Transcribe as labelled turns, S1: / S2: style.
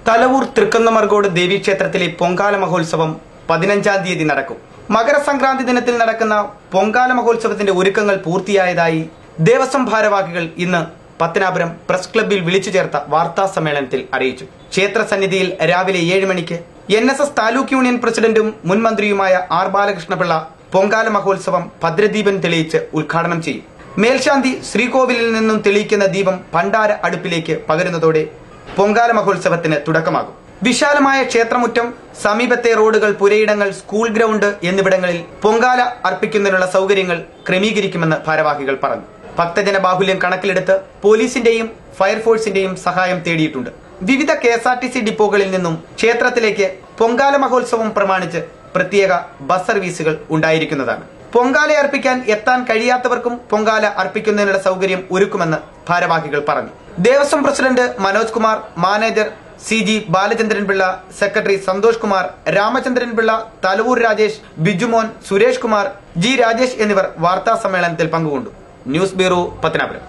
S1: തലവൂർ തൃക്കുന്നമർകോട് ദേവീക്ഷേത്രത്തിലെ പൊങ്കാല മഹോത്സവം 15-ാം തീയതി നടക്കും. മകരസംക്രാന്തി ദിനത്തിൽ നടക്കുന്ന പൊങ്കാല മഹോത്സവത്തിന്റെ ഒരുക്കങ്ങൾ പൂർത്തിയായതായി ദേവസ്വം ഭാരവാഹികൾ ഇന്ന് പത്തനാപുരം പ്രസ് ക്ലബ്ബിൽ വിളിച്ചു ചേർത്ത വാർത്താ സമ്മേളനത്തിൽ അറിയിച്ചു. ക്ഷേത്ര സന്നിധിയിൽ രാവിലെ 7 മണിക്ക് NSS താലൂക്ക് യൂണിയൻ പ്രസിഡന്റും മുൻ മന്ത്രിയുമായ ആർ ബാലകൃഷ്ണപിള്ള പൊങ്കാല മഹോത്സവം ഭദ്രദീപം തെളിയിച്ച് ഉദ്ഘാടനം ചെയ്യും. മേൽശാന്തി ശ്രീകോവിലിൽ നിന്നും തെളിയിക്കുന്ന ദീപം ഭണ്ഡാര അടുപ്പിലേക്ക് പകരുന്നതോടെ പൊങ്കാല മഹോത്സവത്തിന് തുടക്കമാകും. വിശാലമായ ക്ഷേത്രമുറ്റം, സമീപത്തെ റോഡുകൾ, പുരയിടങ്ങൾ, സ്കൂൾ ഗ്രൗണ്ട് എന്നിവിടങ്ങളിൽ പൊങ്കാല അർപ്പിക്കുന്നതിനുള്ള സൗകര്യങ്ങൾ ക്രമീകരിക്കുമെന്ന് ഭാരവാഹികൾ പറഞ്ഞു. ഭക്തജന ബാഹുല്യം കണക്കിലെടുത്ത് പോലീസിന്റെയും ഫയർഫോഴ്സിന്റെയും സഹായം തേടിയിട്ടുണ്ട്. വിവിധ KSRTC ഡിപ്പോകളിൽ നിന്നും ക്ഷേത്രത്തിലേക്ക് പൊങ്കാല മഹോത്സവം പ്രമാണിച്ച് പ്രത്യേക ബസ് സർവീസുകൾ ഉണ്ടായിരിക്കുന്നതാണ്. പൊങ്കാല അർപ്പിക്കാൻ എത്താൻ കഴിയാത്തവർക്കും പൊങ്കാല അർപ്പിക്കുന്നതിനുള്ള സൗകര്യം ഒരുക്കുമെന്ന് ഭാരവാഹികൾ പറഞ്ഞു. Devaswom president Manoj Kumar, manager CG Balachandran Pillai, secretary Santhosh Kumar, Ramachandran Pillai, Thalavoor Rajesh, Bijumon, Suresh Kumar, G Rajesh എന്നിവർ വാർത്താ സമ്മേളനത്തിൽ പങ്കുകൊണ്ടു. News bureau, Pathanapuram.